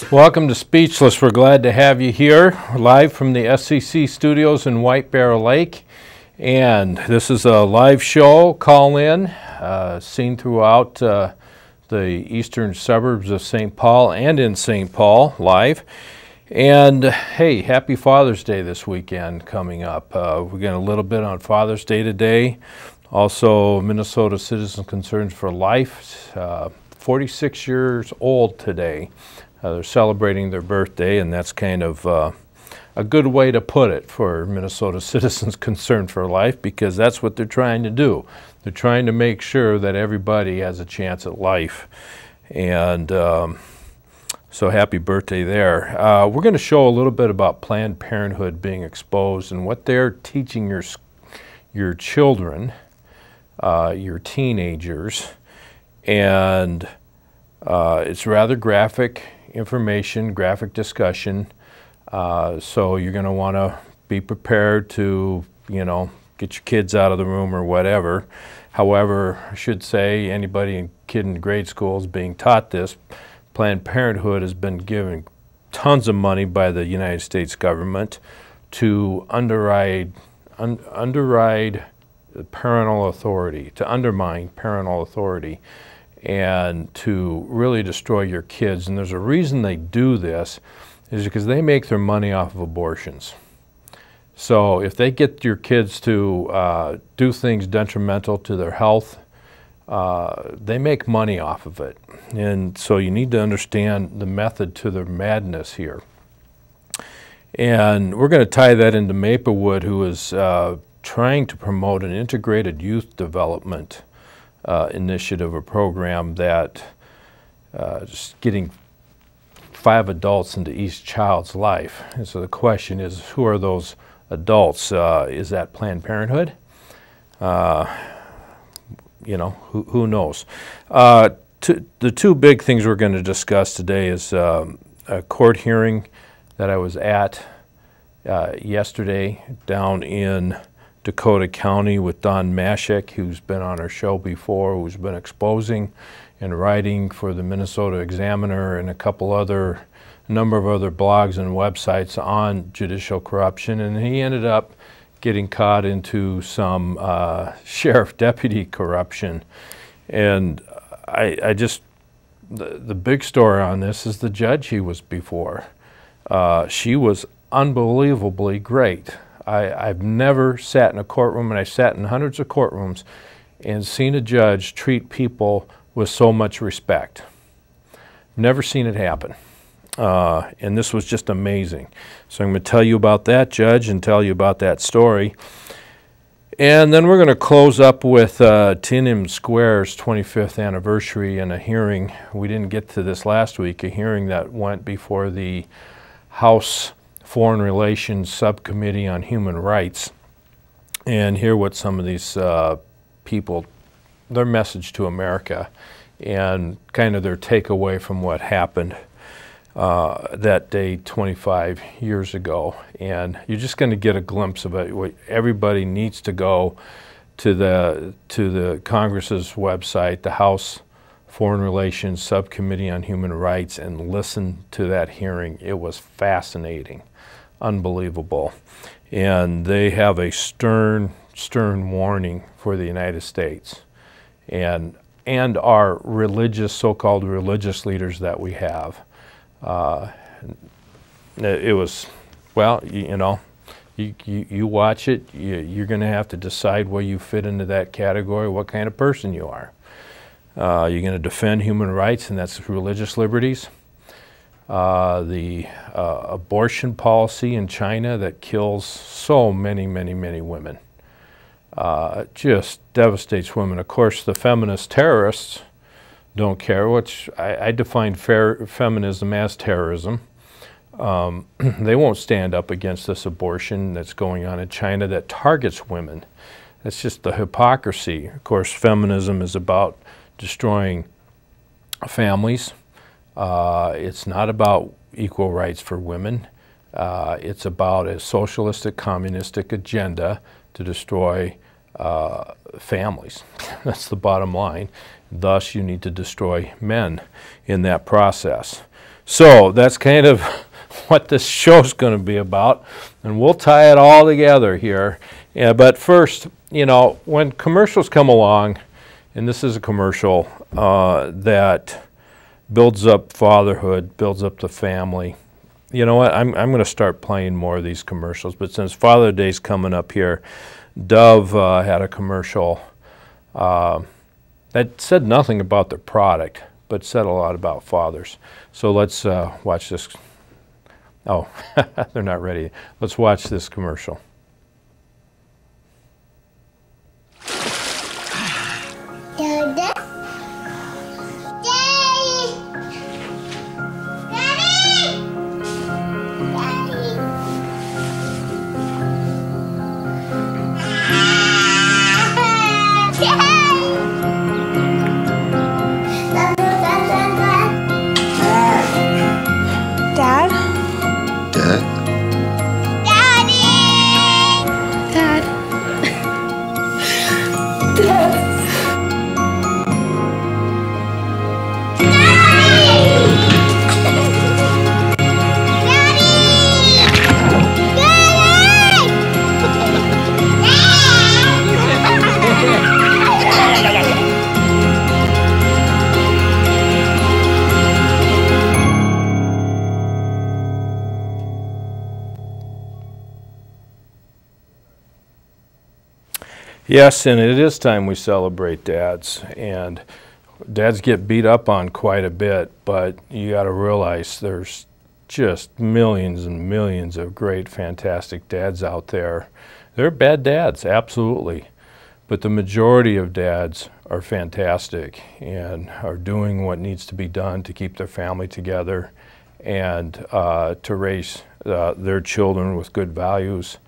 Welcome to Speechless. We're glad to have you here, live from the SCC studios in White Bear Lake. And this is a live show, call-in, seen throughout the eastern suburbs of St. Paul and in St. Paul, live. And hey, happy Father's Day this weekend coming up. We got a little bit on Father's Day today. Also, Minnesota Citizen Concerns for Life, 46 years old today. They're celebrating their birthday, and that's kind of a good way to put it for Minnesota Citizens Concerned for Life, because that's what they're trying to do. They're trying to make sure that everybody has a chance at life. And so happy birthday there. We're going to show a little bit about Planned Parenthood being exposed and what they're teaching your children, your teenagers, and it's rather graphic information, graphic discussion, so you're going to want to be prepared to, you know, get your kids out of the room or whatever. However, I should say kid in grade school is being taught this. Planned Parenthood has been given tons of money by the United States government to underride parental authority, to undermine parental authority, and to really destroy your kids. And there's a reason they do this, is because they make their money off of abortions. So if they get your kids to do things detrimental to their health, they make money off of it. And so you need to understand the method to their madness here. And we're going to tie that into Maplewood, who is trying to promote an integrated youth development initiative, a program that just getting 5 adults into each child's life. And so the question is, who are those adults? Is that Planned Parenthood? You know, who knows? The two big things we're going to discuss today is a court hearing that I was at yesterday down in Dakota County with Don Mashek, who's been on our show before, who's been exposing and writing for the Minnesota Examiner and a number of other blogs and websites on judicial corruption. And he ended up getting caught into some sheriff deputy corruption. And the big story on this is the judge he was before. She was unbelievably great. I've never sat in a courtroom, and I've sat in hundreds of courtrooms, and seen a judge treat people with so much respect. Never seen it happen. And this was just amazing. So I'm going to tell you about that judge and tell you about that story. And then we're going to close up with Tiananmen Square's 25th anniversary and a hearing. We didn't get to this last week, a hearing that went before the House Foreign Relations Subcommittee on Human Rights, and hear what some of these people, their message to America, and kind of their takeaway from what happened that day 25 years ago. And you're just going to get a glimpse of it. Everybody needs to go to the Congress's website, the House Foreign Relations Subcommittee on Human Rights, and listen to that hearing. It was fascinating. Unbelievable. And they have a stern warning for the United States and our religious, so-called religious leaders that we have. It was, well, you know, you watch it, you're going to have to decide where you fit into that category, what kind of person you are. You're going to defend human rights, and that's religious liberties. The abortion policy in China that kills so many women, just devastates women. Of course, the feminist terrorists don't care, which I define feminism as terrorism. They won't stand up against this abortion that's going on in China that targets women. That's just the hypocrisy. Of course, feminism is about destroying families. It's not about equal rights for women. It's about a socialistic, communistic agenda to destroy families. That's the bottom line. Thus, you need to destroy men in that process. So that's kind of what this show's going to be about, and we'll tie it all together here. Yeah, but first, you know, when commercials come along, and this is a commercial that builds up fatherhood, builds up the family. You know what, I'm going to start playing more of these commercials, but since Father's Day's coming up here, Dove had a commercial that said nothing about their product, but said a lot about fathers. So let's watch this. Oh, they're not ready. Let's watch this commercial. Dada. Daddy. Daddy. Daddy. Dad? Dad? Daddy. Dad. Dad. Yes, and it is time we celebrate dads, and dads get beat up on quite a bit, but you got to realize there's just millions and millions of great, fantastic dads out there. There are bad dads, absolutely, but the majority of dads are fantastic and are doing what needs to be done to keep their family together and to raise their children with good values.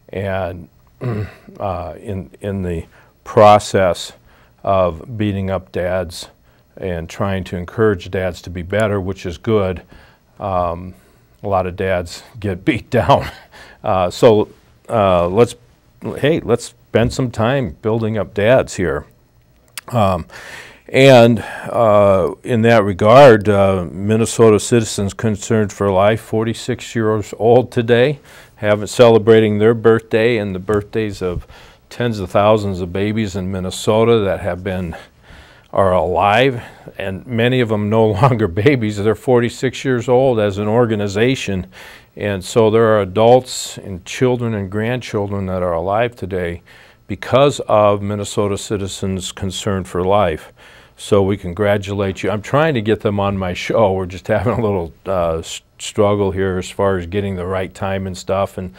And in the process of beating up dads and trying to encourage dads to be better, which is good, a lot of dads get beat down. So let's spend some time building up dads here. And in that regard, Minnesota Citizens Concerned for Life, 46 years old today, celebrating their birthday and the birthdays of tens of thousands of babies in Minnesota that are alive, and many of them no longer babies. They're 46 years old as an organization, and so there are adults and children and grandchildren that are alive today because of Minnesota Citizens Concerned for Life. So we congratulate you. I'm trying to get them on my show. We're just having a little struggle here as far as getting the right time and stuff. And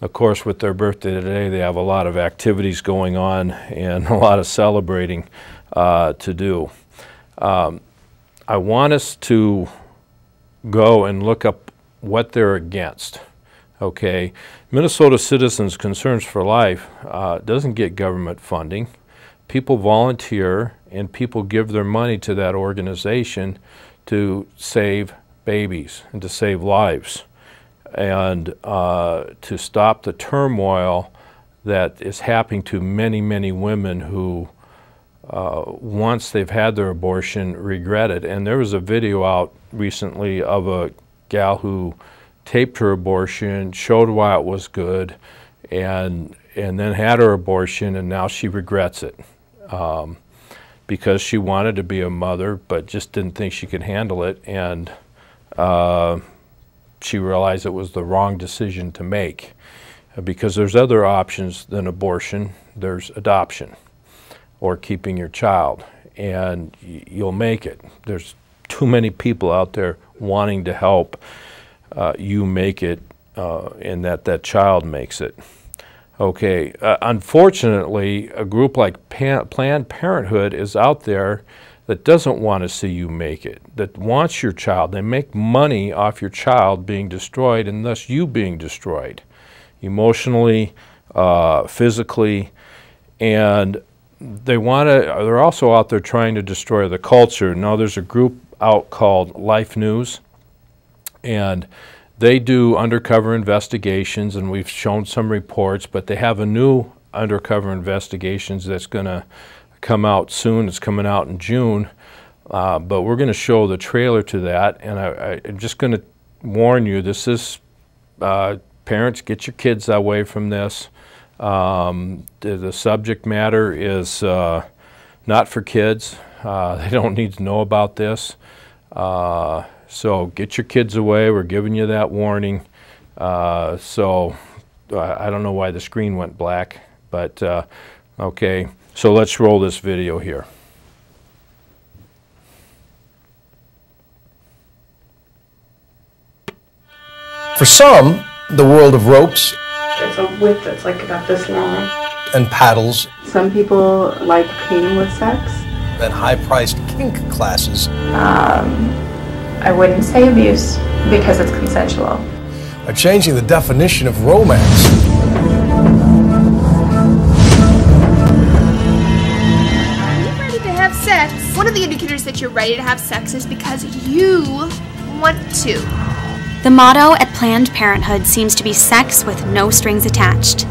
of course, with their birthday today, they have a lot of activities going on and a lot of celebrating to do. I want us to go and look up what they're against. Okay, Minnesota Citizens Concerns for Life doesn't get government funding. People volunteer and people give their money to that organization to save babies and to save lives and to stop the turmoil that is happening to many, many women who once they've had their abortion regret it. And there was a video out recently of a gal who taped her abortion, showed why it was good, and then had her abortion, and now she regrets it because she wanted to be a mother but just didn't think she could handle it, and she realized it was the wrong decision to make because there's other options than abortion. There's adoption or keeping your child, and you'll make it. There's too many people out there wanting to help you make it and that child makes it. Okay, unfortunately, a group like Planned Parenthood is out there that doesn't want to see you make it, that wants your child. They make money off your child being destroyed and thus you being destroyed, emotionally, physically, and they're also out there trying to destroy the culture. Now, there's a group out called Life News, and they do undercover investigations, and we've shown some reports, but they have a new undercover investigations that's going to come out soon. It's coming out in June, But we're going to show the trailer to that, and I'm just going to warn you, this is, parents, get your kids away from this. The subject matter is not for kids. They don't need to know about this. So get your kids away. We're giving you that warning. I don't know why the screen went black, but okay. So let's roll this video here. For some, the world of ropes It's a whip that's like about this long. and paddles Some people like pain with sex. and high-priced kink classes I wouldn't say abuse because it's consensual. are changing the definition of romance. Are you ready to have sex? One of the indicators that you're ready to have sex is because you want to. The motto at Planned Parenthood seems to be sex with no strings attached.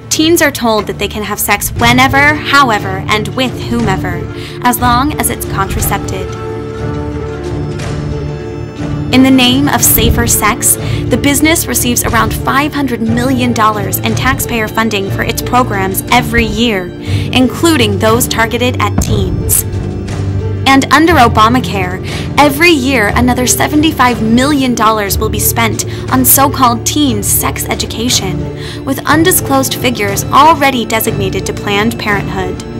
Teens are told that they can have sex whenever, however, and with whomever, as long as it's contracepted. In the name of safer sex, the business receives around $500 million in taxpayer funding for its programs every year, including those targeted at teens. And under Obamacare, every year another $75 million will be spent on so-called teen sex education, with undisclosed figures already designated to Planned Parenthood.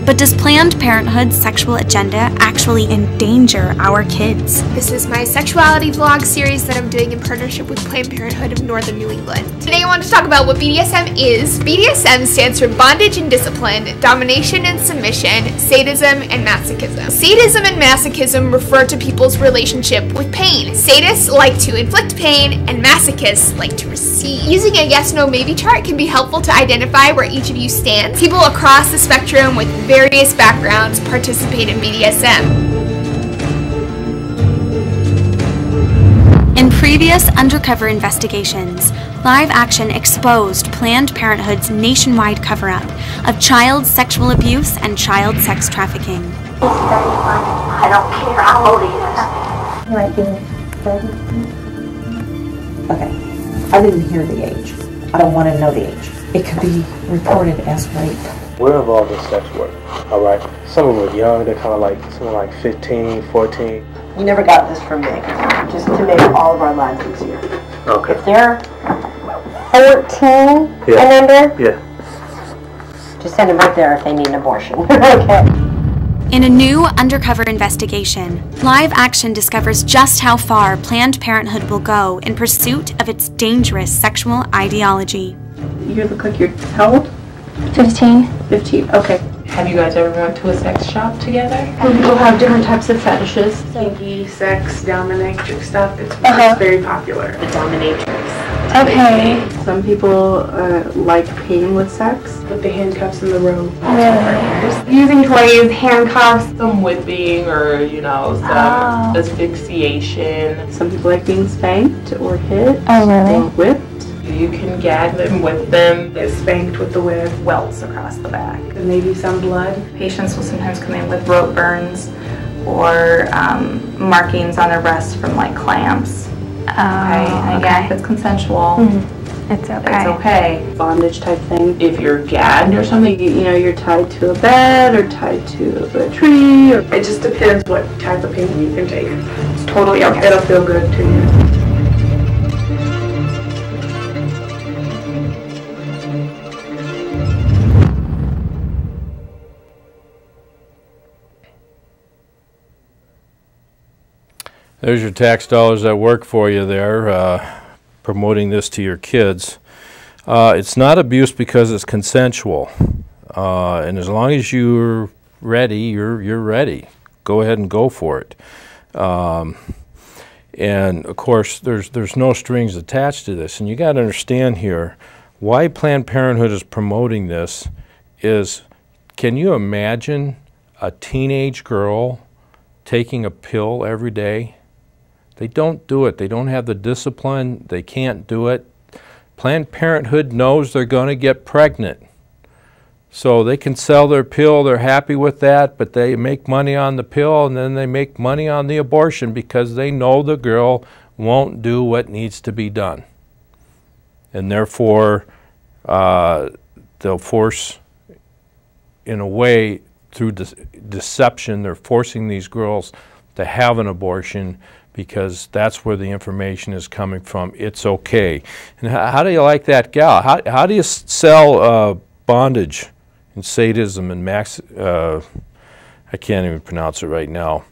But does Planned Parenthood's sexual agenda actually endanger our kids? This is my sexuality vlog series that I'm doing in partnership with Planned Parenthood of Northern New England. Today I want to talk about what BDSM is. BDSM stands for bondage and discipline, domination and submission, sadism and masochism. Sadism and masochism refer to people's relationship with pain. Sadists like to inflict pain and masochists like to receive. Using a yes, no, maybe chart can be helpful to identify where each of you stands. People across the spectrum with various backgrounds participate in BDSM. In previous undercover investigations, Live Action exposed Planned Parenthood's nationwide cover-up of child sexual abuse and child sex trafficking. I don't care how old he is. He might be 30. Okay. I didn't hear the age. I don't want to know the age. It could be reported as rape. We're involved in sex work, all right? Some of them are young, they're kind of like, something like 15, 14. You never got this from me, just to make all of our lives easier. Okay. If they're 14 and under, Yeah. just send them right there if they need an abortion. Okay. In a new undercover investigation, Live Action discovers just how far Planned Parenthood will go in pursuit of its dangerous sexual ideology. You look like you're how old? 15. 15. Okay. Have you guys ever went to a sex shop together? People have different types of fetishes. Kinky, sex, dominatrix stuff. It's very popular. The dominatrix. Okay. Some people like pain with sex. With the handcuffs and the rope. Really? Using toys, handcuffs. Some whipping or, some asphyxiation. Some people like being spanked or hit. Oh, really? Or whipped. You can gag them with them. Get spanked with the whip. Welts across the back. And maybe some blood. Patients will sometimes come in with rope burns or markings on their breasts from like clamps. And again, if it's consensual, It's it's okay. Bondage type thing. If you're gagged or something, you're tied to a bed or tied to a tree. Or it just depends what type of pain you can take. It's totally okay. It'll feel good to you. There's your tax dollars that work for you there, promoting this to your kids. It's not abuse because it's consensual. And as long as you're ready, you're ready. Go ahead and go for it. And of course, there's no strings attached to this. And you got to understand here, why Planned Parenthood is promoting this is, can you imagine a teenage girl taking a pill every day? They don't do it. They don't have the discipline. They can't do it. Planned Parenthood knows they're going to get pregnant. So they can sell their pill, they're happy with that, but they make money on the pill and then they make money on the abortion because they know the girl won't do what needs to be done. And therefore, they'll force, in a way, through deception, they're forcing these girls to have an abortion because that's where the information is coming from. It's okay. And how do you like that gal? How do you sell bondage and sadism and I can't even pronounce it right now.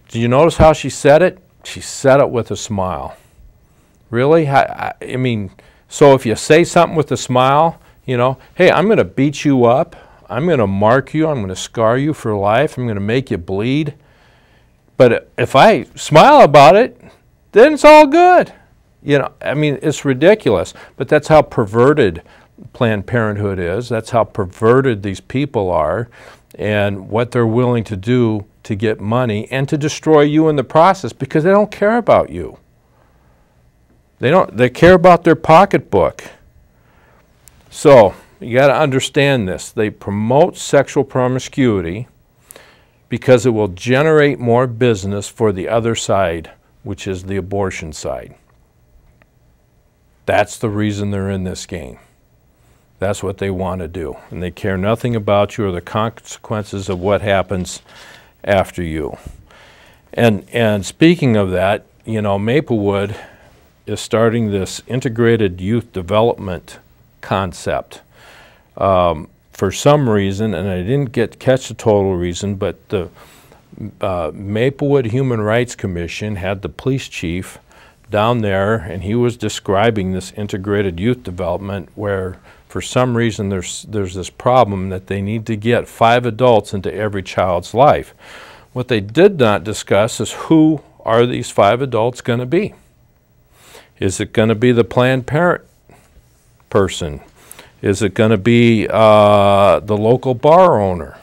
Did you notice how she said it? She said it with a smile. Really? I mean, so if you say something with a smile, you know, hey, I'm going to beat you up. I'm going to mark you. I'm going to scar you for life. I'm going to make you bleed. But if I smile about it, then it's all good. You know, I mean, it's ridiculous. But that's how perverted Planned Parenthood is. That's how perverted these people are and what they're willing to do to get money and to destroy you in the process because they don't care about you. They care about their pocketbook. So you got to understand this. They promote sexual promiscuity because it will generate more business for the other side, which is the abortion side. That's the reason they're in this game. That's what they want to do. And they care nothing about you or the consequences of what happens after you. And speaking of that, you know, Maplewood is starting this integrated youth development concept. For some reason, and I didn't catch the total reason, but the Maplewood Human Rights Commission had the police chief down there, and he was describing this integrated youth development where for some reason there's this problem that they need to get 5 adults into every child's life. What they did not discuss is who are these 5 adults going to be. Is it going to be the Planned Parent person? Is it going to be the local bar owner?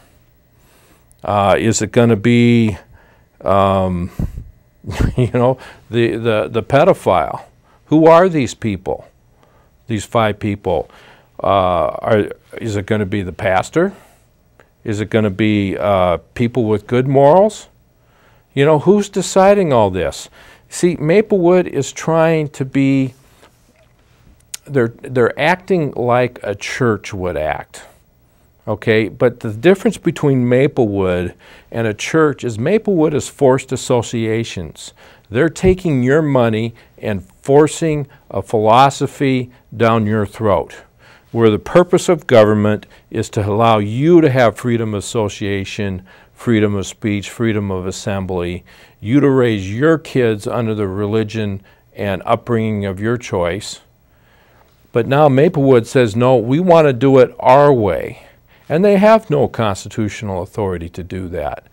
Is it going to be, you know, the pedophile? Who are these people? These 5 people? Is it going to be the pastor? Is it going to be people with good morals? You know, who's deciding all this? See, Maplewood is trying to be, they're acting like a church would act. Okay, but the difference between Maplewood and a church is Maplewood is forced associations. They're taking your money and forcing a philosophy down your throat, where the purpose of government is to allow you to have freedom of association, freedom of speech, freedom of assembly, you to raise your kids under the religion and upbringing of your choice. But now Maplewood says, no, we want to do it our way. And they have no constitutional authority to do that.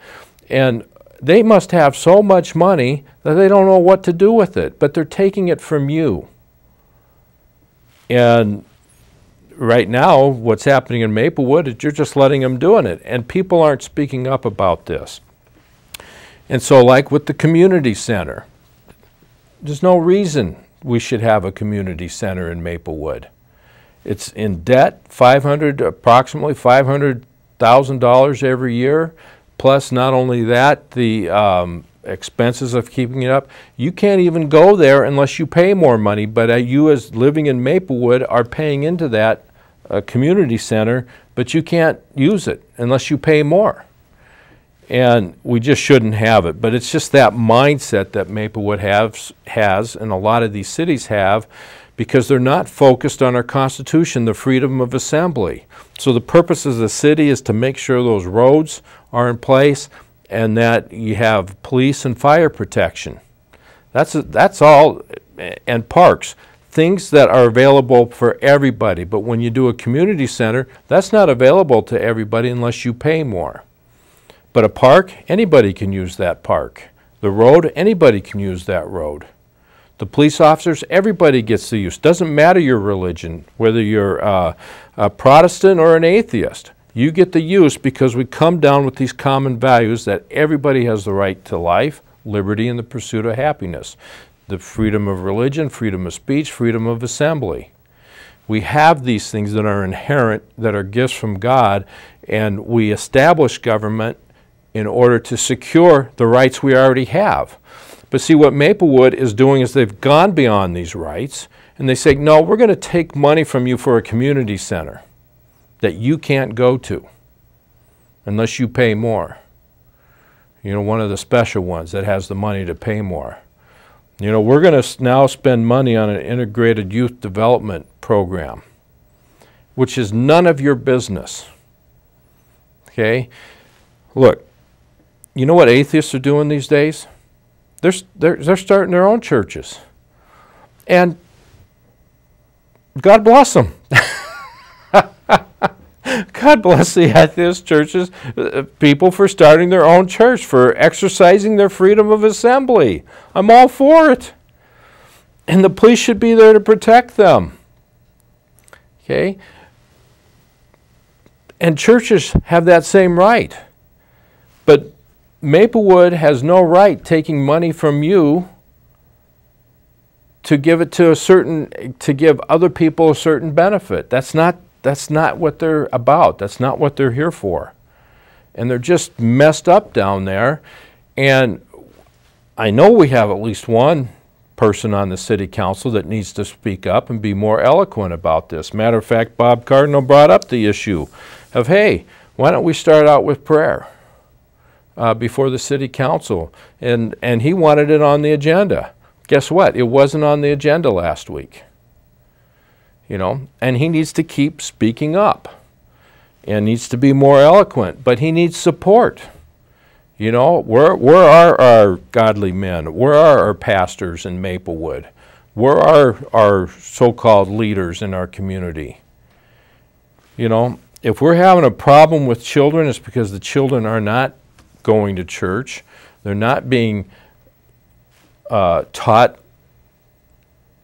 And they must have so much money that they don't know what to do with it, but they're taking it from you. And right now, what's happening in Maplewood is you're just letting them doing it, and people aren't speaking up about this. And so like with the community center, there's no reason we should have a community center in Maplewood. It's in debt, approximately $500,000 every year, plus not only that, the expenses of keeping it up. You can't even go there unless you pay more money, but you as living in Maplewood are paying into that community center, but you can't use it unless you pay more. And we just shouldn't have it. But it's just that mindset that Maplewood has, and a lot of these cities have, because they're not focused on our Constitution, the freedom of assembly. So the purpose of the city is to make sure those roads are in place and that you have police and fire protection. That's all, and parks. Things that are available for everybody. But when you do a community center, that's not available to everybody unless you pay more. But a park, anybody can use that park. The road, anybody can use that road. The police officers, everybody gets the use. Doesn't matter your religion, whether you're a Protestant or an atheist. You get the use because we come down with these common values that everybody has the right to life, liberty, and the pursuit of happiness. The freedom of religion, freedom of speech, freedom of assembly. We have these things that are inherent, that are gifts from God, and we establish government in order to secure the rights we already have. But see, what Maplewood is doing is they've gone beyond these rights, and they say, no, we're going to take money from you for a community center that you can't go to unless you pay more. You know, one of the special ones that has the money to pay more. You know, we're going to now spend money on an integrated youth development program, which is none of your business. Okay? Look, you know what atheists are doing these days? They're starting their own churches. And God bless them. God bless the atheist churches, people for starting their own church, for exercising their freedom of assembly. I'm all for it. And the police should be there to protect them. Okay? And churches have that same right. But Maplewood has no right taking money from you to give it to to give other people a certain benefit. That's not what they're about. That's not what they're here for. And they're just messed up down there. And I know we have at least one person on the city council that needs to speak up and be more eloquent about this. Matter of fact, Bob Cardinal brought up the issue of, hey, why don't we start out with prayer before the city council? And he wanted it on the agenda. Guess what? It wasn't on the agenda last week. You know, and he needs to keep speaking up and needs to be more eloquent, but he needs support. You know, where are our godly men? Where are our pastors in Maplewood? Where are our so-called leaders in our community? You know, if we're having a problem with children, it's because the children are not going to church. They're not being taught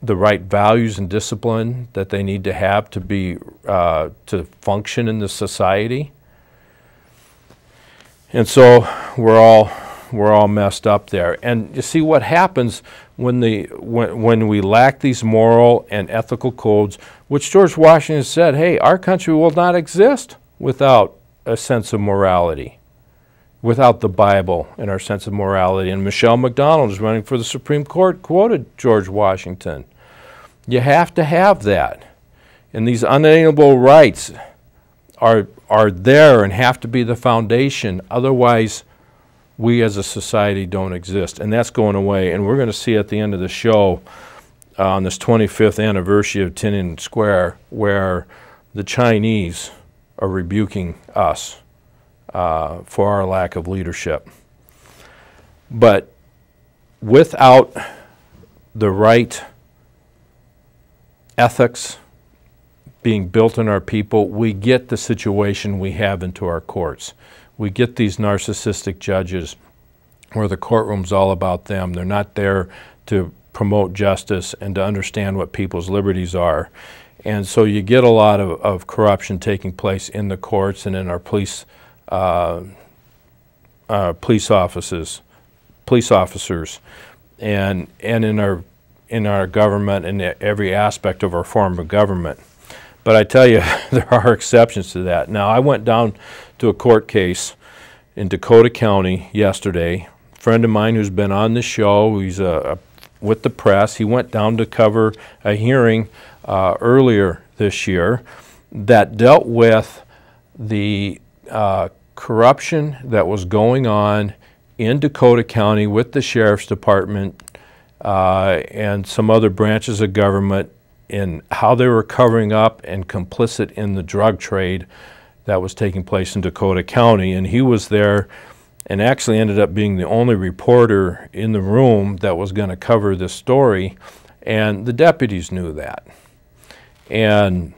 the right values and discipline that they need to have to be to function in the society. And so we're all messed up there. And you see what happens when we lack these moral and ethical codes, which George Washington said, hey, our country will not exist without a sense of morality, without the Bible and our sense of morality. And Michelle McDonald is running for the Supreme Court, quoted George Washington. You have to have that. And these unalienable rights are there and have to be the foundation. Otherwise, we as a society don't exist. And that's going away. And we're going to see at the end of the show on this 25th anniversary of Tiananmen Square where the Chinese are rebuking us for our lack of leadership. But without the right ethics being built in our people, we get the situation we have into our courts. We get these narcissistic judges where the courtroom's all about them. They're not there to promote justice and to understand what people's liberties are. And so you get a lot of corruption taking place in the courts and in our police officers, and in our government and every aspect of our form of government. But I tell you, there are exceptions to that. Now, I went down to a court case in Dakota County yesterday. A friend of mine who's been on the show, he's with the press, he went down to cover a hearing earlier this year that dealt with the corruption that was going on in Dakota County with the Sheriff's Department and some other branches of government in how they were covering up and complicit in the drug trade that was taking place in Dakota County. And he was there and actually ended up being the only reporter in the room that was going to cover this story. And the deputies knew that. And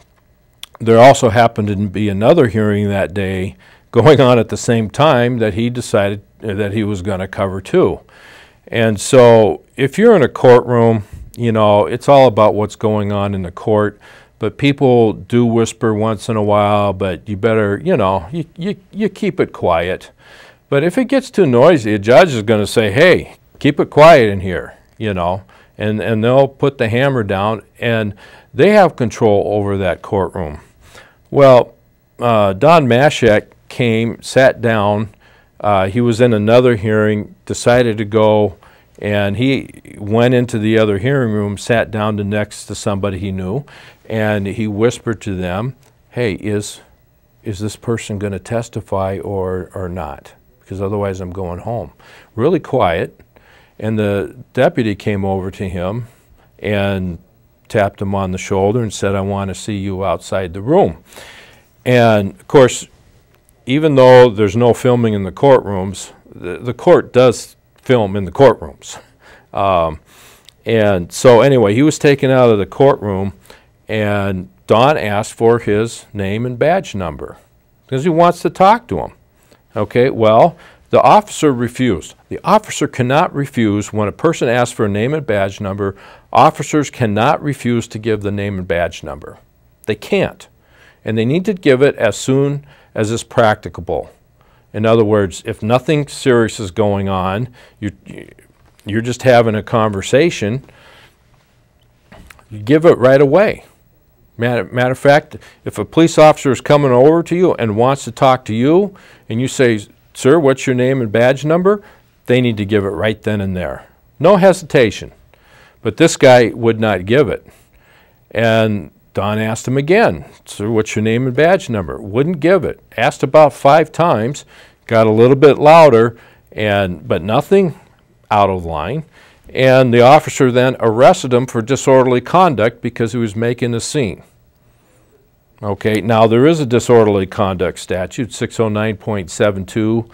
there also happened to be another hearing that day going on at the same time that he decided that he was going to cover too. And so if you're in a courtroom, you know, it's all about what's going on in the court, but people do whisper once in a while, but you better, you know, you keep it quiet. But if it gets too noisy, a judge is going to say, hey, keep it quiet in here, you know, and they'll put the hammer down, and they have control over that courtroom. Well, Don Mashek came, sat down. He was in another hearing, decided to go, and he went into the other hearing room, sat down next to somebody he knew, and he whispered to them, hey, is this person going to testify or not? Because otherwise I'm going home. Really quiet. And the deputy came over to him and tapped him on the shoulder and said, I want to see you outside the room. And of course, even though there's no filming in the courtrooms, the court does film in the courtrooms. And so anyway, he was taken out of the courtroom, and Don asked for his name and badge number because he wants to talk to him. Okay, well, the officer refused. The officer cannot refuse when a person asks for a name and badge number. Officers cannot refuse to give the name and badge number. They can't. And they need to give it as soon as is practicable. In other words, if nothing serious is going on, you're just having a conversation, you give it right away. Matter of fact, if a police officer is coming over to you and wants to talk to you, and you say, sir, what's your name and badge number? They need to give it right then and there. No hesitation. But this guy would not give it. And Don asked him again, sir, what's your name and badge number? Wouldn't give it. Asked about 5 times, got a little bit louder, but nothing out of line. And the officer then arrested him for disorderly conduct because he was making a scene. Okay, now there is a disorderly conduct statute, 609.72,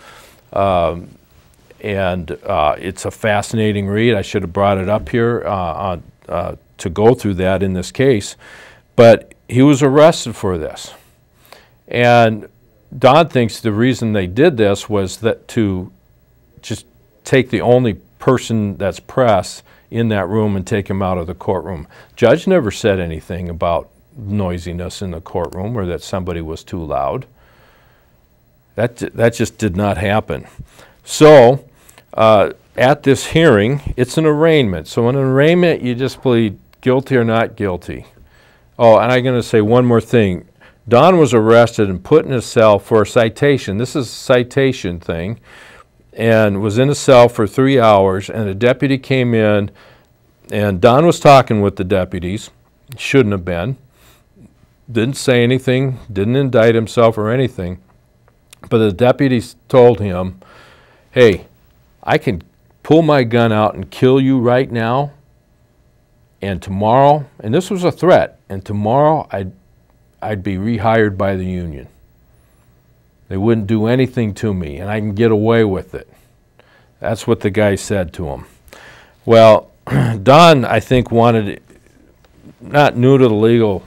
and it's a fascinating read. I should have brought it up here to go through that in this case. But he was arrested for this. And Don thinks the reason they did this was that to just take the only person that's press in that room and take him out of the courtroom. Judge never said anything about noisiness in the courtroom or that somebody was too loud. That just did not happen. So at this hearing, it's an arraignment. So in an arraignment, you just plead guilty or not guilty. Oh, and I'm going to say one more thing. Don was arrested and put in a cell for a citation. This is a citation thing, and was in a cell for 3 hours, and a deputy came in, and Don was talking with the deputies. Shouldn't have been. Didn't say anything, didn't indict himself or anything. But the deputies told him, hey, I can pull my gun out and kill you right now, and tomorrow, and this was a threat, and tomorrow I'd be rehired by the union. They wouldn't do anything to me, and I can get away with it. That's what the guy said to him. Well, Don, I think, wanted, not new to the legal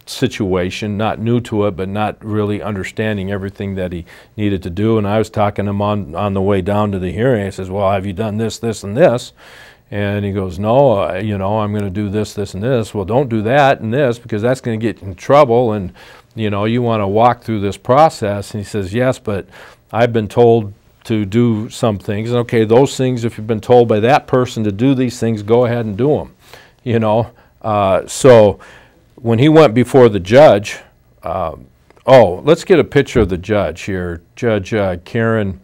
situation, not new to it, but not really understanding everything that he needed to do. And I was talking to him on the way down to the hearing. I says, well, have you done this, this, and this? And he goes, no, you know, I'm going to do this, this, and this. Well, don't do that and this because that's going to get you in trouble. And, you know, you want to walk through this process. And he says, yes, but I've been told to do some things. And okay, those things, if you've been told by that person to do these things, go ahead and do them, you know. So when he went before the judge, oh, let's get a picture of the judge here. Judge Karen,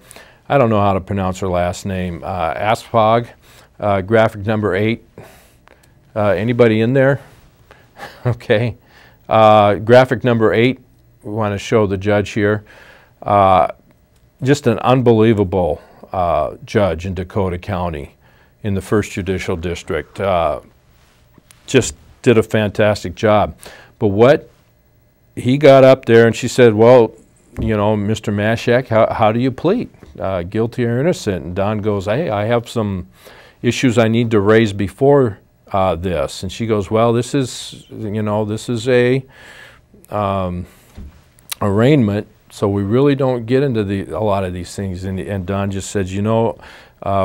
I don't know how to pronounce her last name, Asphaug, graphic number 8. Anybody in there? Okay. Graphic number 8, we want to show the judge here. Just an unbelievable judge in Dakota County in the 1st Judicial District. Just did a fantastic job. But what he got up there and she said, well, you know, Mr. Mashek, how do you plead? Guilty or innocent? And Don goes, hey, I have some issues I need to raise before this. And she goes, well, this is, you know, this is a arraignment, so we really don't get into a lot of these things. And Don just said, you know,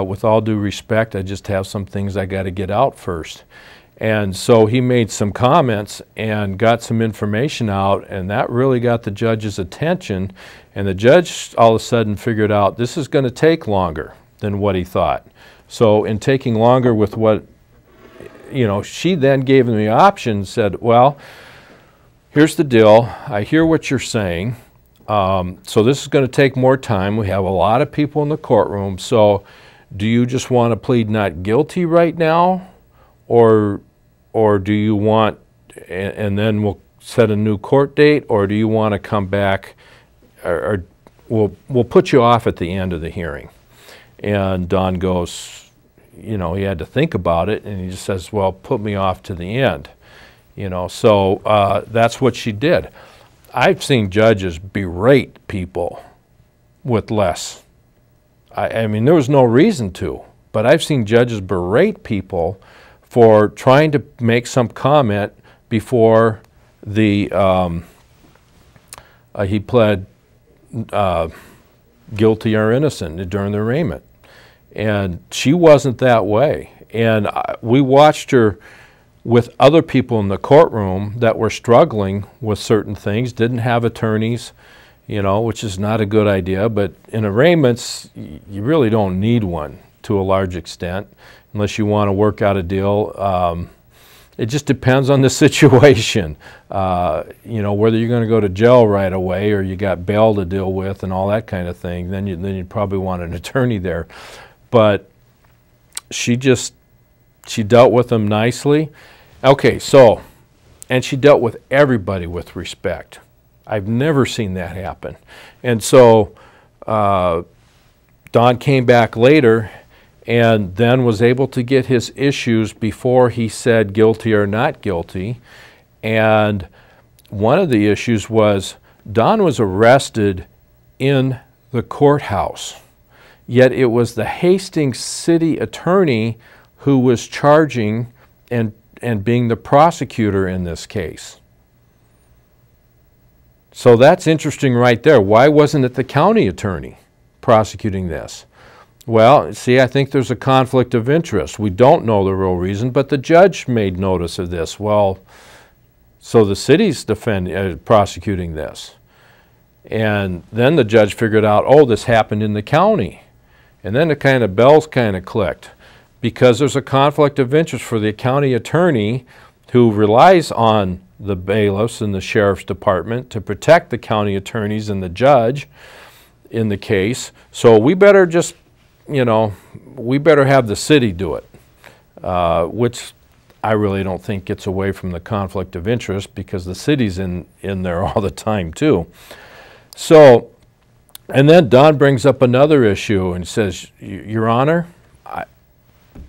with all due respect, I just have some things I got to get out first. And so he made some comments and got some information out, and that really got the judge's attention. And the judge all of a sudden figured out this is going to take longer than what he thought. So in taking longer with what, you know, she then gave them the option, said, well, here's the deal. I hear what you're saying. So this is going to take more time. We have a lot of people in the courtroom. So do you just want to plead not guilty right now? Or do you want, and then we'll set a new court date? Or do you want to come back, or we'll put you off at the end of the hearing? And Don goes, you know, he had to think about it, and he just says, well, put me off to the end. You know, so that's what she did. I've seen judges berate people with less. I mean, there was no reason to, but I've seen judges berate people for trying to make some comment before the he pled guilty or innocent during the arraignment. And she wasn't that way. And we watched her with other people in the courtroom that were struggling with certain things, didn't have attorneys, you know, which is not a good idea. But in arraignments, you really don't need one to a large extent unless you want to work out a deal. It just depends on the situation, you know, whether you're going to go to jail right away or you got bail to deal with and all that kind of thing. Then you'd probably want an attorney there. But she dealt with them nicely. Okay, so, and she dealt with everybody with respect. I've never seen that happen. And so Don came back later and then was able to get his issues before he said guilty or not guilty. And one of the issues was Don was arrested in the courthouse, yet it was the Hastings city attorney who was charging and being the prosecutor in this case. So that's interesting right there. Why wasn't it the county attorney prosecuting this? Well, see, I think there's a conflict of interest. We don't know the real reason, but the judge made notice of this. Well, so the city's prosecuting this. And then the judge figured out, oh, this happened in the county. And then the bells kind of clicked, because there's a conflict of interest for the county attorney who relies on the bailiffs and the sheriff's department to protect the county attorneys and the judge in the case. So we better just, you know, we better have the city do it, which I really don't think gets away from the conflict of interest, because the city's in there all the time too. So, and then Don brings up another issue and says, Your Honor,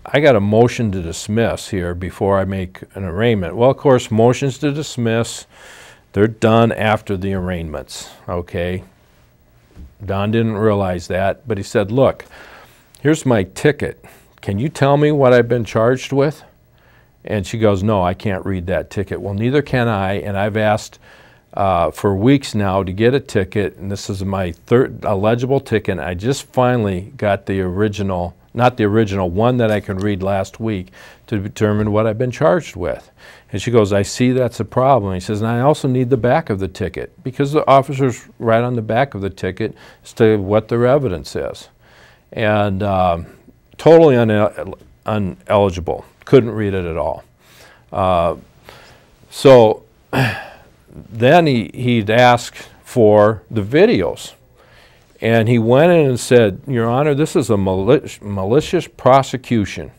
I got a motion to dismiss here before I make an arraignment. Well, of course, motions to dismiss, they're done after the arraignments, okay? Don didn't realize that, but he said, look, here's my ticket. Can you tell me what I've been charged with? And she goes, no, I can't read that ticket. Well, neither can I, and I've asked for weeks now to get a ticket, and this is my third legible ticket. I just finally got the original, not the original, one that I could read last week to determine what I've been charged with. And she goes, I see that's a problem. He says, and I also need the back of the ticket, because the officers write on the back of the ticket as to what their evidence is. And totally uneligible. Couldn't read it at all. So then he'd ask for the videos. And he went in and said, Your Honor, this is a malicious prosecution.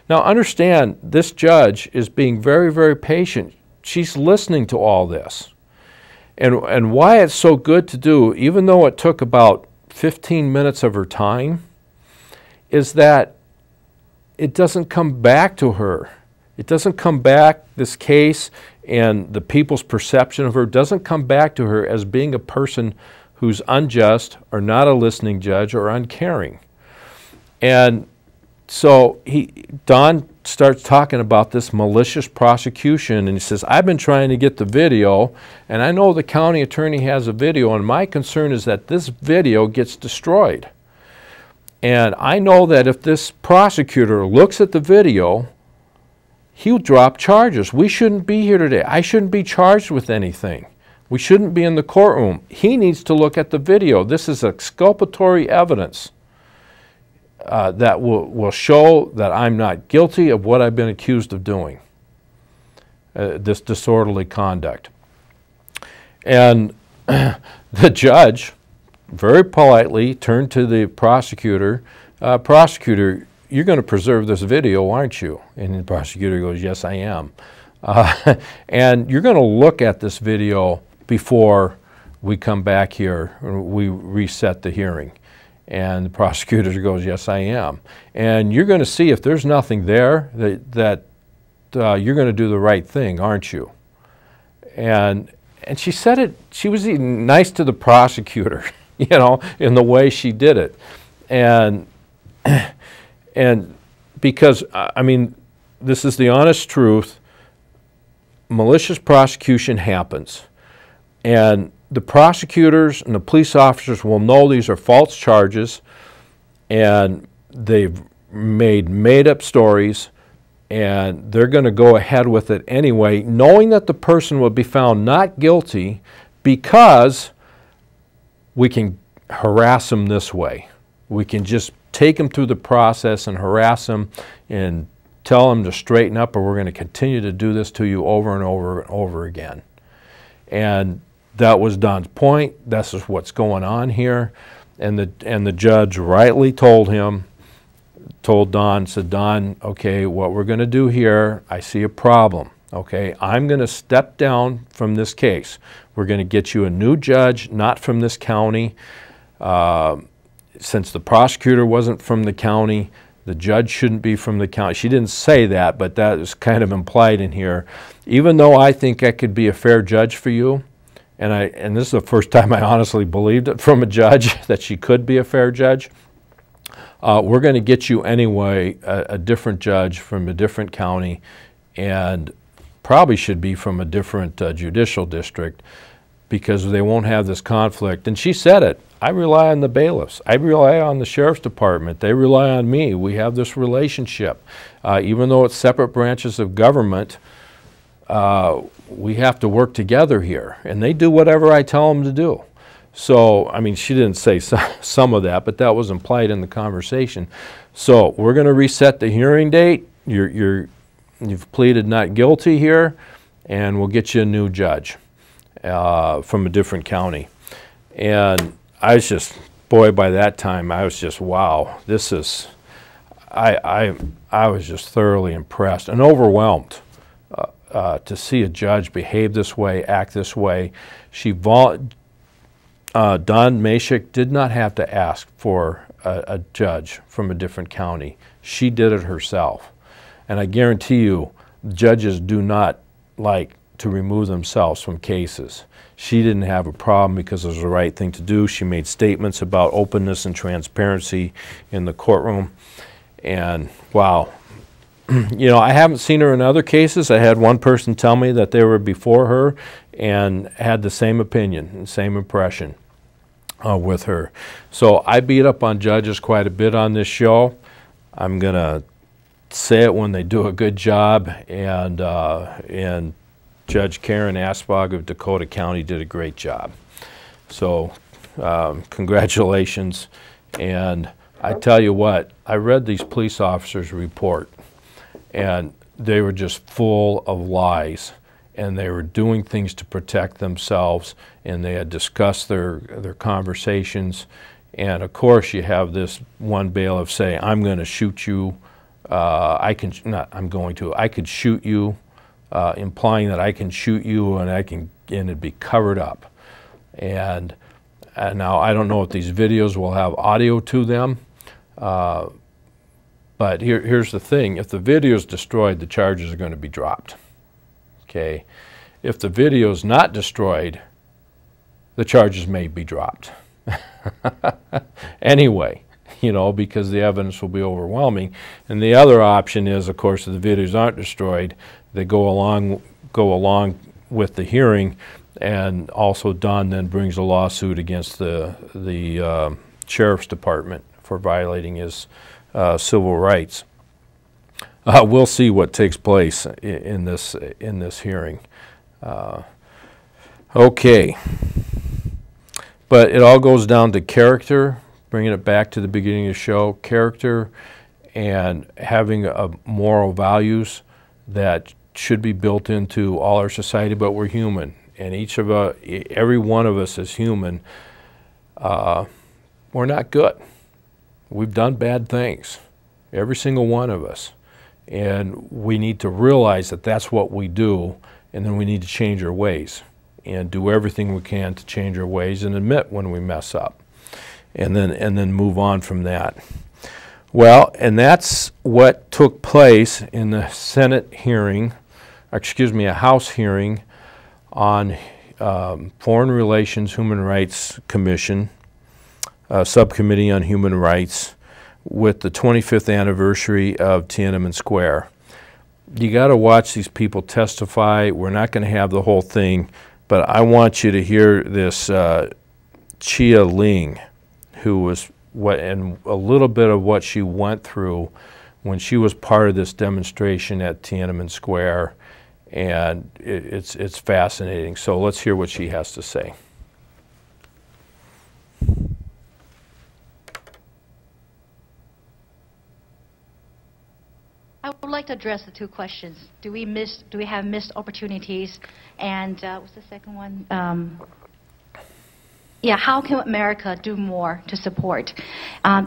Now understand, this judge is being very, very patient. She's listening to all this. And why it's so good to do, even though it took about 15 minutes of her time, is that it doesn't come back to her. It doesn't come back, this case and the people's perception of her doesn't come back to her as being a person who's unjust or not a listening judge or uncaring. And so Don starts talking about this malicious prosecution, and he says, I've been trying to get the video, and I know the county attorney has a video, and my concern is that this video gets destroyed. And I know that if this prosecutor looks at the video, he'll drop charges. We shouldn't be here today. I shouldn't be charged with anything. We shouldn't be in the courtroom. He needs to look at the video. This is exculpatory evidence. that will show that I'm not guilty of what I've been accused of doing, this disorderly conduct. And the judge very politely turned to the prosecutor, prosecutor, you're going to preserve this video, aren't you? And the prosecutor goes, yes, I am. And you're going to look at this video before we come back here, we reset the hearing. And the prosecutor goes, yes, I am. And you're going to see if there's nothing there that you're going to do the right thing, aren't you? And she said it, she was even nice to the prosecutor, you know, in the way she did it. And because, I mean, this is the honest truth, malicious prosecution happens. And the prosecutors and the police officers will know these are false charges, and they've made up stories, and they're going to go ahead with it anyway, knowing that the person will be found not guilty because we can harass them this way. We can just take them through the process and harass them and tell them to straighten up, or we're going to continue to do this to you over and over and over again. And that was Don's point. This is what's going on here. And the judge rightly told Don, said, Don, okay, what we're going to do here, I see a problem. Okay, I'm going to step down from this case. We're going to get you a new judge, not from this county. Since the prosecutor wasn't from the county, the judge shouldn't be from the county. She didn't say that, but that is kind of implied in here. Even though I think I could be a fair judge for you, and this is the first time I honestly believed it from a judge, that she could be a fair judge, we're going to get you anyway a different judge from a different county, and probably should be from a different judicial district, because they won't have this conflict. And she said it. I rely on the bailiffs. I rely on the sheriff's department. They rely on me. We have this relationship. Even though it's separate branches of government, we have to work together here. And they do whatever I tell them to do. So, I mean, she didn't say some of that, but that was implied in the conversation. So, we're going to reset the hearing date. You've pleaded not guilty here, and we'll get you a new judge from a different county. And I was just, boy, by that time, I was just, wow, this is, I was just thoroughly impressed and overwhelmed to see a judge behave this way, act this way. Don Mashik did not have to ask for a judge from a different county. She did it herself. And I guarantee you, judges do not like to remove themselves from cases. She didn't have a problem because it was the right thing to do. She made statements about openness and transparency in the courtroom. And wow, you know, I haven't seen her in other cases. I had one person tell me that they were before her and had the same opinion and same impression with her. So I beat up on judges quite a bit on this show. I'm going to say it when they do a good job, and Judge Karen Asphaug of Dakota County did a great job. So congratulations. And I tell you what, I read these police officers' report, and they were just full of lies, and they were doing things to protect themselves, and they had discussed their conversations. And of course you have this one bailiff say, I'm going to shoot you, I could shoot you, implying that I can shoot you and it'd be covered up. And now I don't know if these videos will have audio to them, but here's the thing. If the video is destroyed, the charges are going to be dropped. Okay. If the video is not destroyed, the charges may be dropped. Anyway, you know, because the evidence will be overwhelming. And the other option is, of course, if the videos aren't destroyed, they go along with the hearing, and also Don then brings a lawsuit against the sheriff's department for violating his civil rights. We'll see what takes place in this hearing. Okay, but it all goes down to character, bringing it back to the beginning of the show, character and having moral values that should be built into all our society, but we're human. And every one of us is human. We're not good. We've done bad things, every single one of us. And we need to realize that that's what we do, and then we need to change our ways and do everything we can to change our ways and admit when we mess up, and then move on from that. Well, and that's what took place in the Senate hearing, excuse me, a House hearing on Foreign Relations Human Rights Commission, Subcommittee on Human Rights, with the 25th anniversary of Tiananmen Square. You got to watch these people testify. We're not going to have the whole thing, but I want you to hear this Chia Ling, who was and a little bit of what she went through when she was part of this demonstration at Tiananmen Square, and it's fascinating. So let's hear what she has to say. I would like to address the two questions. Do we have missed opportunities? And what's the second one? Yeah, how can America do more to support?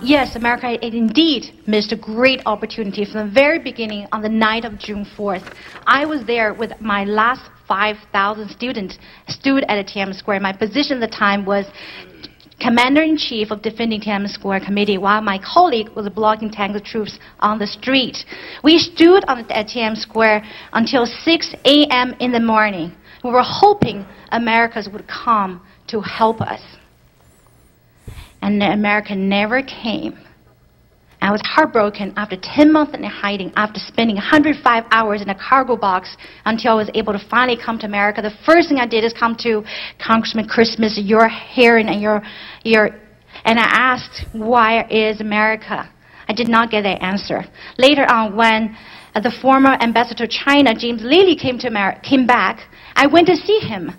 Yes, America indeed missed a great opportunity from the very beginning on the night of June 4th. I was there with my last 5,000 students stood at Tiananmen Square. My position at the time was Commander-in-Chief of Defending Tiananmen Square Committee, while my colleague was blocking tank troops on the street. We stood at Tiananmen Square until 6 a.m. in the morning. We were hoping Americans would come to help us. And America never came. I was heartbroken after 10 months in hiding, after spending 105 hours in a cargo box until I was able to finally come to America. The first thing I did is come to Congressman Christmas, your hearing, and I asked, why is America? I did not get that answer. Later on, when the former ambassador to China, James Lilly, came back, I went to see him.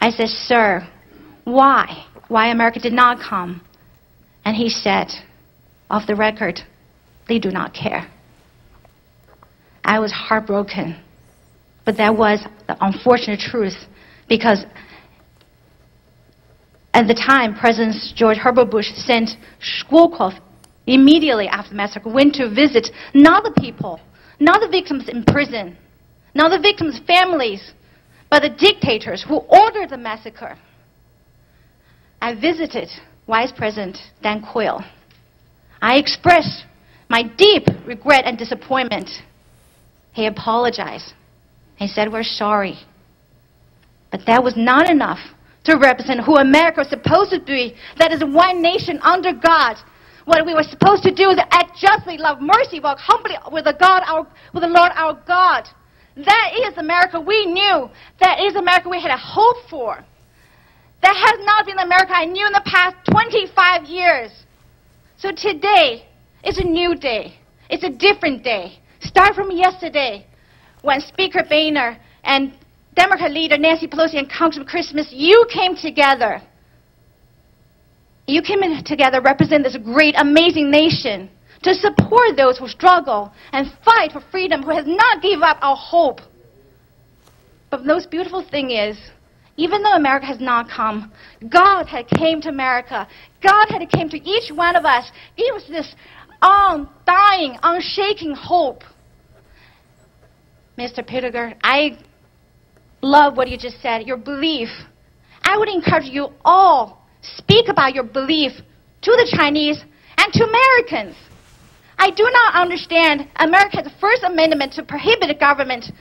I said, sir, why? Why America did not come? And he said, off the record, they do not care. I was heartbroken. But that was the unfortunate truth, because at the time, President George Herbert Bush sent Schwarzkopf immediately after the massacre, went to visit not the people, not the victims in prison, not the victims' families, but the dictators who ordered the massacre. I visited Vice President Dan Quayle. I expressed my deep regret and disappointment. He apologized. He said, we're sorry. But that was not enough to represent who America was supposed to be. That is one nation under God. What we were supposed to do is act justly, love mercy, walk humbly with the Lord our God. That is America we knew. That is America we had a hope for. That has not been the America I knew in the past 25 years. So today is a new day. It's a different day. Start from yesterday, when Speaker Boehner and Democrat leader Nancy Pelosi and Congressman Christmas, you came together. You came together to represent this great, amazing nation, to support those who struggle and fight for freedom, who has not given up our hope. But the most beautiful thing is, even though America has not come, God had came to America. God had came to each one of us. Give us this undying, unshaking hope. Mr. Pitteger, I love what you just said, your belief. I would encourage you all, speak about your belief to the Chinese and to Americans. I do not understand America's First Amendment to prohibit the government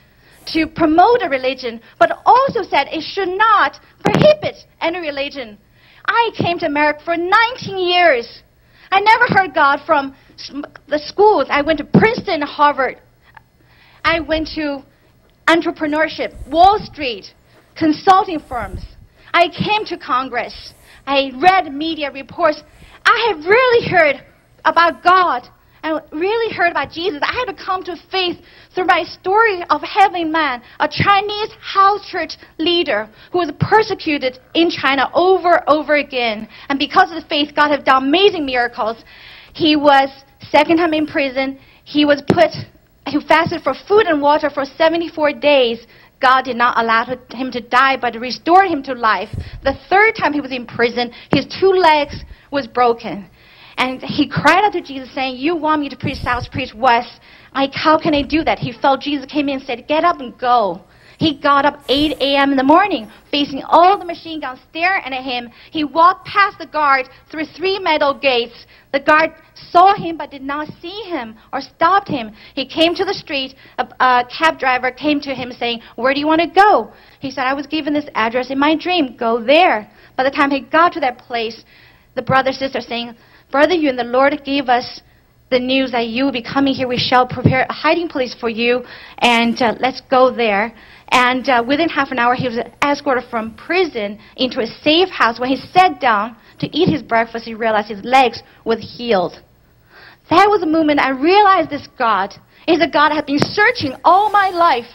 to promote a religion, but also said it should not prohibit any religion. I came to America for 19 years. I never heard God from the schools. I went to Princeton, Harvard. I went to entrepreneurship, Wall Street, consulting firms. I came to Congress. I read media reports. I have rarely heard about God and really heard about Jesus, I had to come to faith through my story of Heavenly Man, a Chinese house church leader who was persecuted in China over and over again. And because of the faith, God has done amazing miracles. He was second time in prison. He fasted for food and water for 74 days. God did not allow him to die, but restored him to life. The third time he was in prison, his 2 legs was broken. And he cried out to Jesus saying, you want me to preach south, preach west. How can I do that? He felt Jesus came in and said, get up and go. He got up 8 a.m. in the morning, facing all the machine guns staring at him. He walked past the guard through 3 metal gates. The guard saw him but did not see him or stopped him. He came to the street. A cab driver came to him saying, where do you want to go? He said, I was given this address in my dream. Go there. By the time he got to that place, the brother and sister saying, brother, you and the Lord gave us the news that you will be coming here. We shall prepare a hiding place for you, and let's go there. And within half an hour, he was escorted from prison into a safe house. When he sat down to eat his breakfast, he realized his legs were healed. That was the moment I realized this God is a God I have been searching all my life.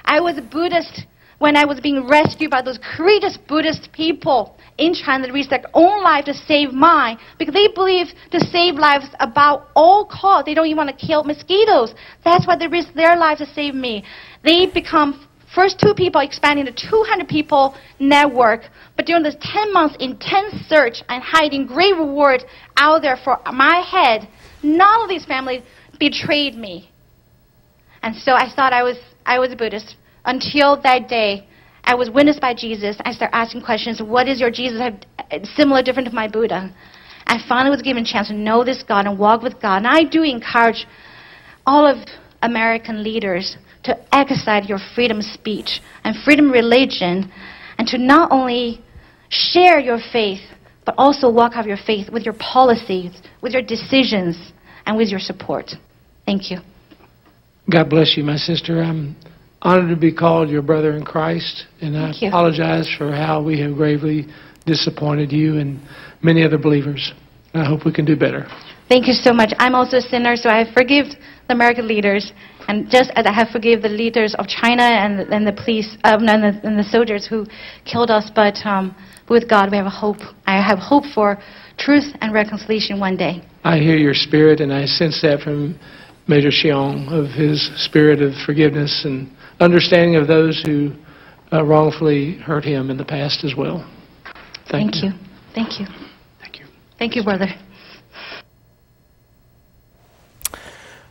I was a Buddhist when I was being rescued by those courageous Buddhist people in China that risked their own life to save mine, because they believe to save lives about all costs. They don't even want to kill mosquitoes. That's why they risk their lives to save me. They become first 2 people expanding to 200 people network. But during this 10 months intense search and hiding great reward out there for my head, none of these families betrayed me. And so I thought I was a Buddhist until that day. I was witnessed by Jesus. I started asking questions. What is your Jesus similar, different to my Buddha? I finally was given a chance to know this God and walk with God. And I do encourage all of American leaders to exercise your freedom of speech and freedom of religion, and to not only share your faith, but also walk out your faith with your policies, with your decisions, and with your support. Thank you. God bless you, my sister. I'm honored to be called your brother in Christ, and I apologize for how we have gravely disappointed you and many other believers. I hope we can do better. Thank you so much. I'm also a sinner, so I forgive the American leaders, and just as I have forgiven the leaders of China and the police and the soldiers who killed us. But with God, we have a hope. I have hope for truth and reconciliation one day. I hear your spirit, and I sense that from Major Xiong, of his spirit of forgiveness and understanding of those who wrongfully hurt him in the past as well. Thank you. Thank you. Thank you. Thank you, brother.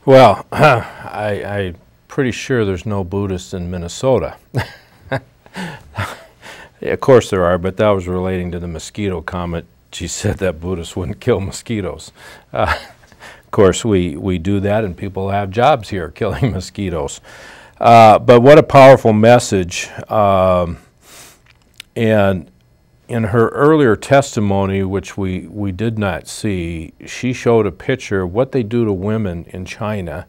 Well, I'm pretty sure there's no Buddhists in Minnesota. Of course there are, but that was relating to the mosquito comment. She said that Buddhists wouldn't kill mosquitoes. Of course, we do that, and people have jobs here killing mosquitoes. But what a powerful message. And in her earlier testimony, which we did not see, she showed a picture of what they do to women in China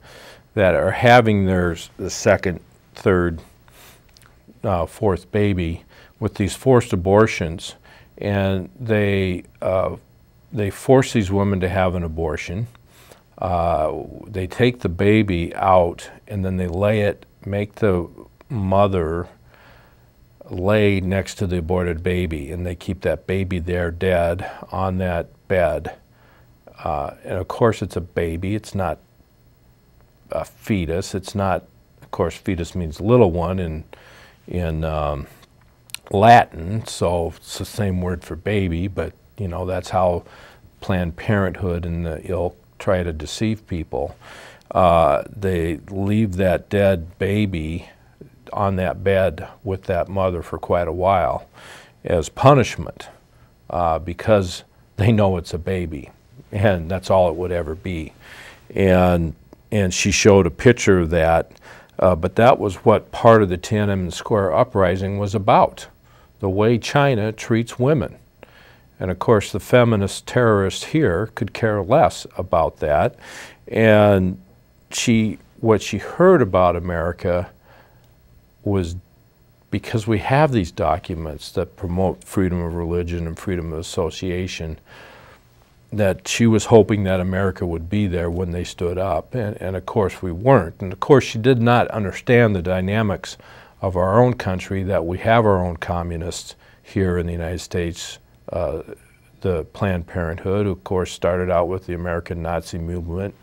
that are having the second, third, fourth baby with these forced abortions. And they force these women to have an abortion. They take the baby out, and then they make the mother lay next to the aborted baby, and they keep that baby there dead on that bed. And of course it's a baby, it's not a fetus, it's not, of course fetus means little one in Latin, so it's the same word for baby, but you know, that's how Planned Parenthood and the ilk try to deceive people. They leave that dead baby on that bed with that mother for quite a while as punishment, because they know it's a baby, and that's all it would ever be. And she showed a picture of that, but that was what part of the Tiananmen Square uprising was about, the way China treats women. And of course the feminist terrorists here could care less about that. And what she heard about America was, because we have these documents that promote freedom of religion and freedom of association, that she was hoping that America would be there when they stood up, and of course we weren't. And of course she did not understand the dynamics of our own country, that we have our own communists here in the United States. The Planned Parenthood, who of course started out with the American Nazi movement,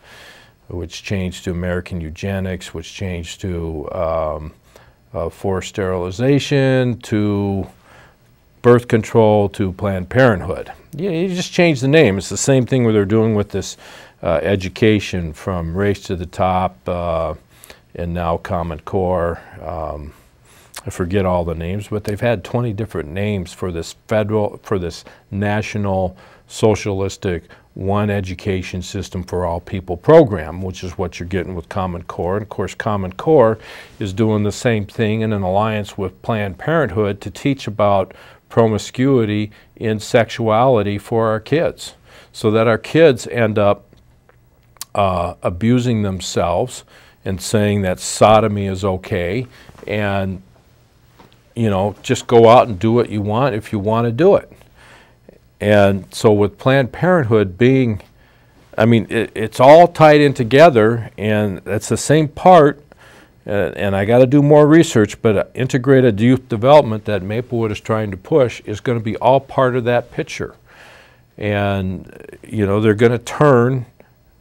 which changed to American eugenics, which changed to forced sterilization, to birth control, to Planned Parenthood. Yeah, you just change the name. It's the same thing where they're doing with this education, from Race to the Top, and now Common Core. I forget all the names, but they've had 20 different names for this national socialistic one education system for all people program, which is what you're getting with Common Core. And of course Common Core is doing the same thing in an alliance with Planned Parenthood to teach about promiscuity in sexuality for our kids, so that our kids end up abusing themselves and saying that sodomy is okay, and you know, just go out and do what you want if you want to do it. And so with Planned Parenthood being, I mean, it's all tied in together, and that's the same part, and I got to do more research, but integrated youth development that Maplewood is trying to push is going to be all part of that picture. And, you know, they're going to turn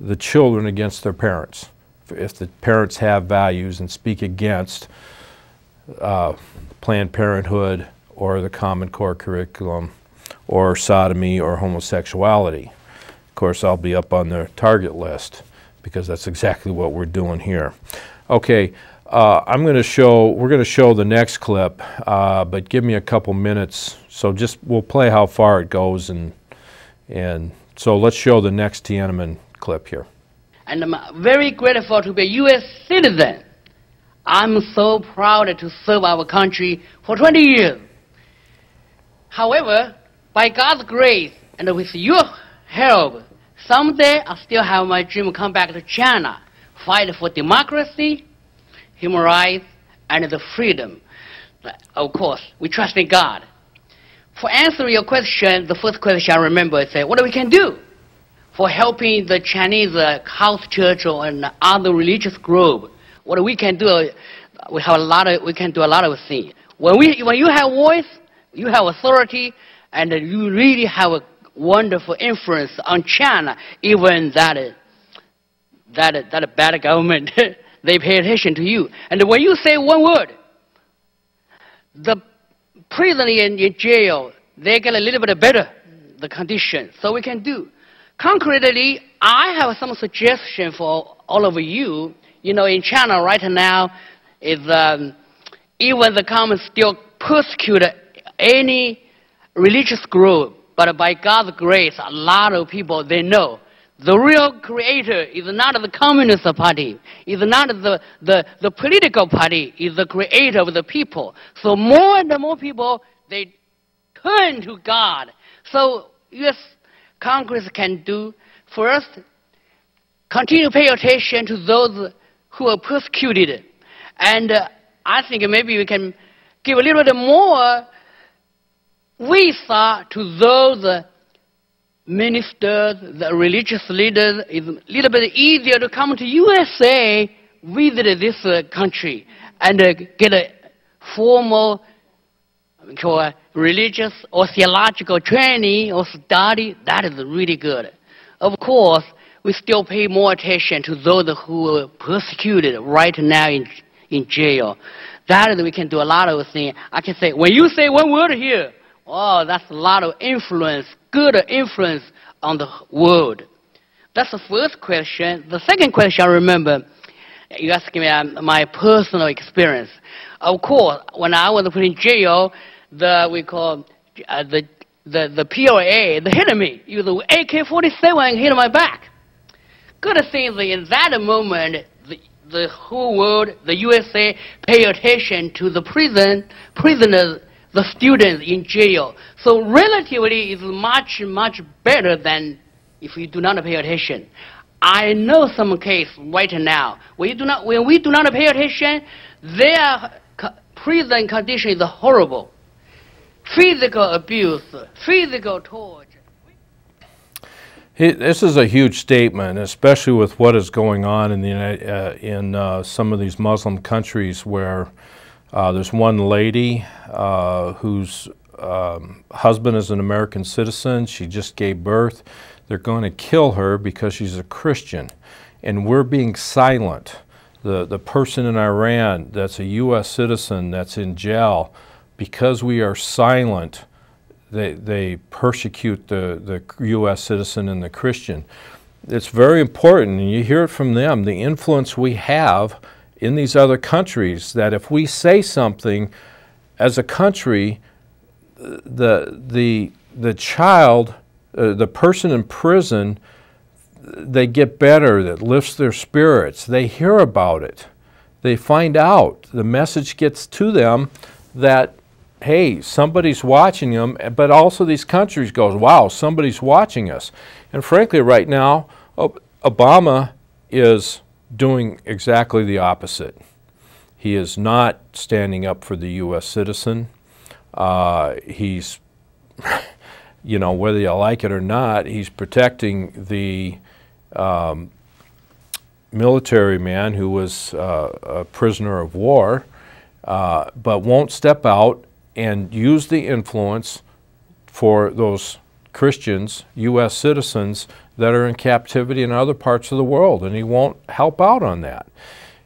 the children against their parents. If the parents have values and speak against Planned Parenthood or the Common Core curriculum or sodomy or homosexuality. Of course, I'll be up on their target list because that's exactly what we're doing here. Okay, we're going to show the next clip, but give me a couple minutes. So we'll play how far it goes, and so let's show the next Tiananmen clip here. And I'm very grateful to be a U.S. citizen. I'm so proud to serve our country for 20 years. However, by God's grace and with your help, someday I still have my dream to come back to China, fight for democracy, human rights, and the freedom. Of course, we trust in God. For answering your question, the first question I remember is what we can do for helping the Chinese house church and other religious group. What we can do, we can do a lot of things. When you have voice, you have authority, and you really have a wonderful influence on China, even that bad government, they pay attention to you. And when you say one word, the prisoner in jail, they get a little bit better, the condition. So we can do. Concretely, I have some suggestion for all of you. You know, in China right now, even the communists still persecute any religious group, but by God's grace, a lot of people, they know the real creator is not the Communist Party, is not the political party, is the creator of the people. So more and more people, they turn to God. So yes, Congress can do, first, continue to pay attention to those who are persecuted. And I think maybe we can give a little bit more visa to those ministers, the religious leaders. It's a little bit easier to come to USA, visit this country, and get a formal religious or theological training or study. That is really good. Of course, we still pay more attention to those who are persecuted right now in jail. That is, we can do a lot of things. I can say, when you say one word here, oh, that's a lot of influence, good influence on the world. That's the first question. The second question I remember, you asked me my personal experience. Of course, when I was put in jail, the POA, they hit me. It was an AK-47 and hit my back. Good thing is in that moment, the whole world, the USA, pay attention to the prisoners, the students in jail. So relatively, it's much, much better than if you do not pay attention. I know some case right now when we do not pay attention, their prison condition is horrible. Physical abuse, physical torture. This is a huge statement, especially with what is going on in the some of these Muslim countries where there's one lady whose husband is an American citizen. She just gave birth. They're going to kill her because she's a Christian, and we're being silent. The person in Iran that's a U.S. citizen that's in jail, because we are silent, they persecute the U.S. citizen and the Christian. It's very important, and you hear it from them, the influence we have in these other countries, that if we say something as a country, the child, the person in prison, they get better, that lifts their spirits. They hear about it. They find out. The message gets to them that, hey, somebody's watching them, but also these countries goes, wow, somebody's watching us. And frankly, right now, Obama is doing exactly the opposite. He is not standing up for the U.S. citizen. He's, you know, whether you like it or not, he's protecting the military man who was a prisoner of war, but won't step out and use the influence for those Christians, U.S. citizens, that are in captivity in other parts of the world, and he won't help out on that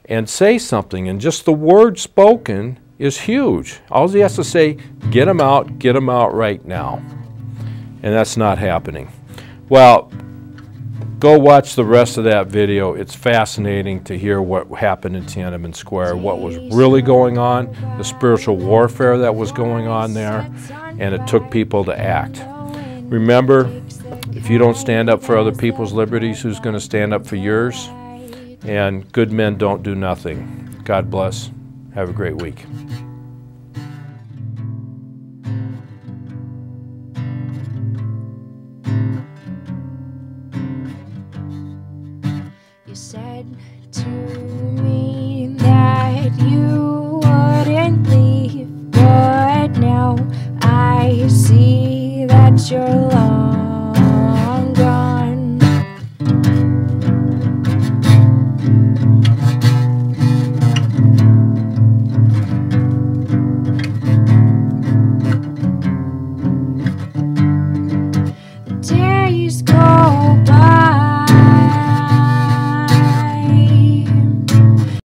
and say something. And just the word spoken is huge. All he has to say, get them out right now. And that's not happening. Well, go watch the rest of that video. It's fascinating to hear what happened in Tiananmen Square, what was really going on, the spiritual warfare that was going on there, and it took people to act. Remember, if you don't stand up for other people's liberties, who's going to stand up for yours? And good men don't do nothing. God bless. Have a great week. You said to me that you wouldn't leave, but now I see that you're long gone. The days go